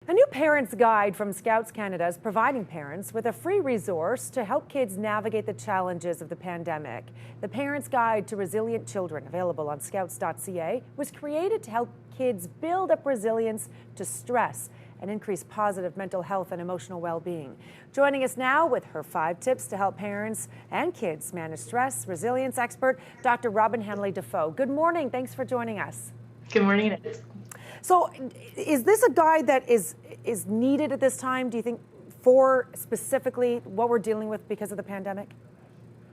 A new parent's guide from Scouts Canada is providing parents with a free resource to help kids navigate the challenges of the pandemic. The Parent's Guide to Resilient Children, available on scouts.ca, was created to help kids build up resilience to stress and increase positive mental health and emotional well-being. Joining us now with her 5 tips to help parents and kids manage stress, resilience expert, Dr. Robyne Hanley-Dafoe. Good morning. Thanks for joining us. Good morning. So is this a guide that is needed at this time, do you think, for specifically what we're dealing with because of the pandemic?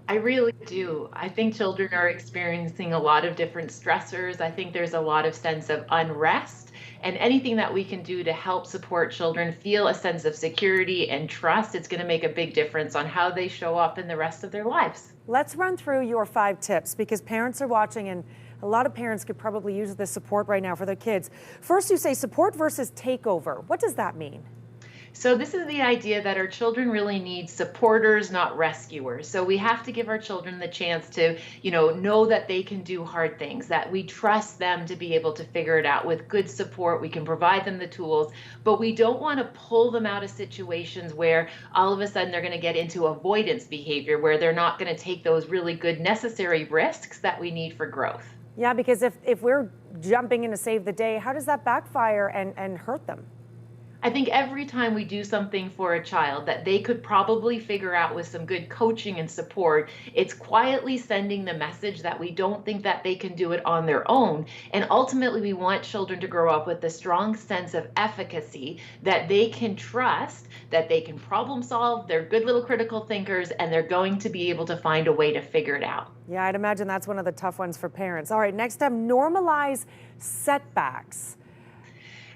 I really do. I think children are experiencing a lot of different stressors. I think there's a lot of sense of unrest, and anything that we can do to help support children feel a sense of security and trust, it's going to make a big difference on how they show up in the rest of their lives. Let's run through your 5 tips, because parents are watching and a lot of parents could probably use this support right now for their kids. First, you say support versus takeover. What does that mean? So this is the idea that our children really need supporters, not rescuers. So we have to give our children the chance to, know that they can do hard things, that we trust them to be able to figure it out. With good support, we can provide them the tools, but we don't want to pull them out of situations where all of a sudden they're going to get into avoidance behavior, where they're not going to take those really good necessary risks that we need for growth. Yeah, because if we're jumping in to save the day, how does that backfire and hurt them? I think every time we do something for a child that they could probably figure out with some good coaching and support, it's quietly sending the message that we don't think that they can do it on their own. And ultimately, we want children to grow up with a strong sense of efficacy, that they can trust, that they can problem solve, they're good little critical thinkers, and they're going to be able to find a way to figure it out. Yeah, I'd imagine that's one of the tough ones for parents. All right, next up, normalize setbacks.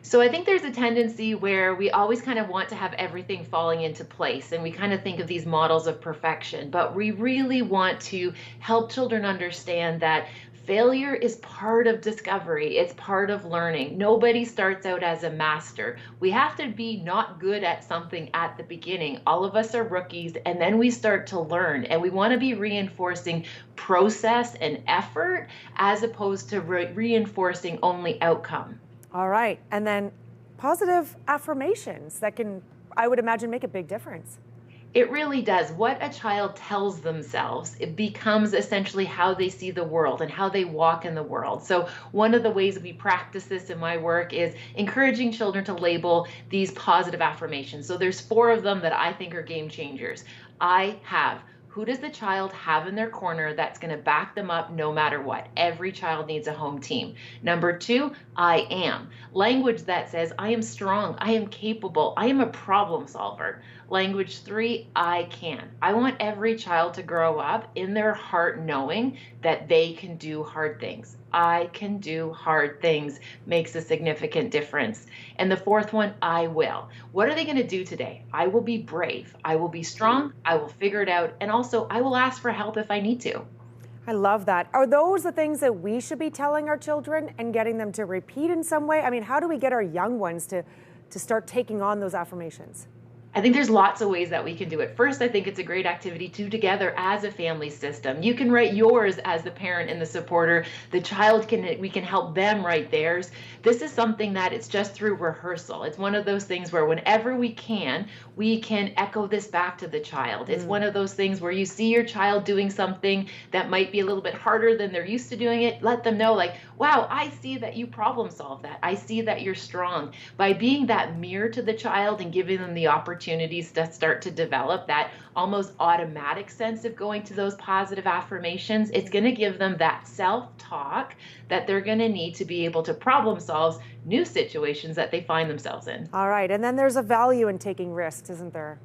So I think there's a tendency where we always kind of want to have everything falling into place, and we kind of think of these models of perfection, but we really want to help children understand that failure is part of discovery. It's part of learning. Nobody starts out as a master. We have to be not good at something at the beginning. All of us are rookies, and then we start to learn, and we want to be reinforcing process and effort as opposed to reinforcing only outcome. All right. And then positive affirmations that can, I would imagine, make a big difference. It really does. What a child tells themselves, it becomes essentially how they see the world and how they walk in the world. So one of the ways we practice this in my work is encouraging children to label these positive affirmations. So there's 4 of them that I think are game changers. I have. Who does the child have in their corner that's going to back them up no matter what? Every child needs a home team. Number 2, I am. Language that says, I am strong, I am capable, I am a problem solver. Language 3, I can. I want every child to grow up in their heart knowing that they can do hard things. I can do hard things makes a significant difference. And the 4th one, I will. What are they going to do today? I will be brave. I will be strong. I will figure it out. And also, I will ask for help if I need to. I love that. Are those the things that we should be telling our children and getting them to repeat in some way? I mean, how do we get our young ones to start taking on those affirmations? I think there's lots of ways that we can do it. First, I think it's a great activity to do together as a family system. You can write yours as the parent and the supporter. The child we can help them write theirs. This is something that it's just through rehearsal. It's one of those things where whenever we can echo this back to the child. It's one of those things where you see your child doing something that might be a little bit harder than they're used to doing it. Let them know, like, wow, I see that you problem solve that. I see that you're strong. By being that mirror to the child and giving them the opportunities to start to develop that almost automatic sense of going to those positive affirmations, it's going to give them that self-talk that they're going to need to be able to problem solve new situations that they find themselves in. All right. And then there's a value in taking risks, isn't there?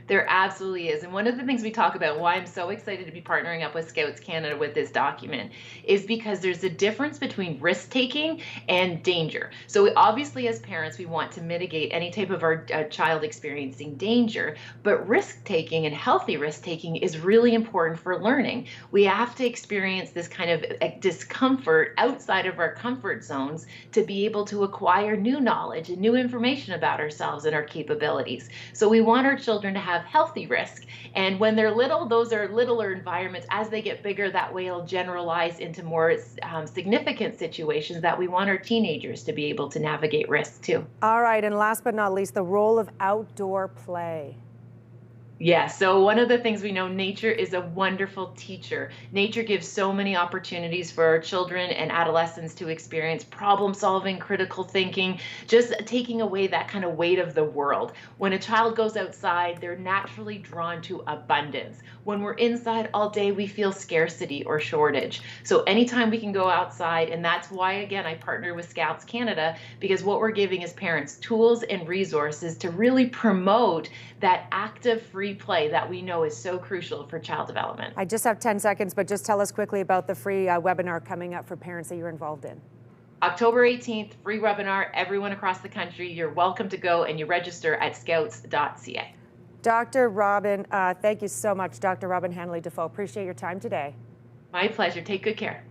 There absolutely is. And one of the things we talk about, why I'm so excited to be partnering up with Scouts Canada with this document, is because there's a difference between risk-taking and danger. So obviously, as parents, we want to mitigate any type of our child experiencing danger, but risk-taking and healthy risk-taking is really important for learning. We have to experience this kind of discomfort outside of our comfort zones to be able to acquire new knowledge and new information about ourselves and our capabilities. So we want our children to have have healthy risk. And when they're little, those are littler environments. As they get bigger, that way it'll generalize into more significant situations that we want our teenagers to be able to navigate risk too. All right, and last but not least, the role of outdoor play. Yeah, so one of the things we know, nature is a wonderful teacher. Nature gives so many opportunities for our children and adolescents to experience problem solving, critical thinking, just taking away that kind of weight of the world. When a child goes outside, they're naturally drawn to abundance. When we're inside all day, we feel scarcity or shortage. So anytime we can go outside, and that's why, again, I partner with Scouts Canada, because what we're giving is parents tools and resources to really promote that active free play that we know is so crucial for child development. I just have 10 seconds, but just tell us quickly about the free webinar coming up for parents that you're involved in. October 18th, free webinar, everyone across the country. You're welcome to go and you register at scouts.ca. Dr. Robyne, thank you so much, Dr. Robyne Hanley-Dafoe. Appreciate your time today. My pleasure. Take good care.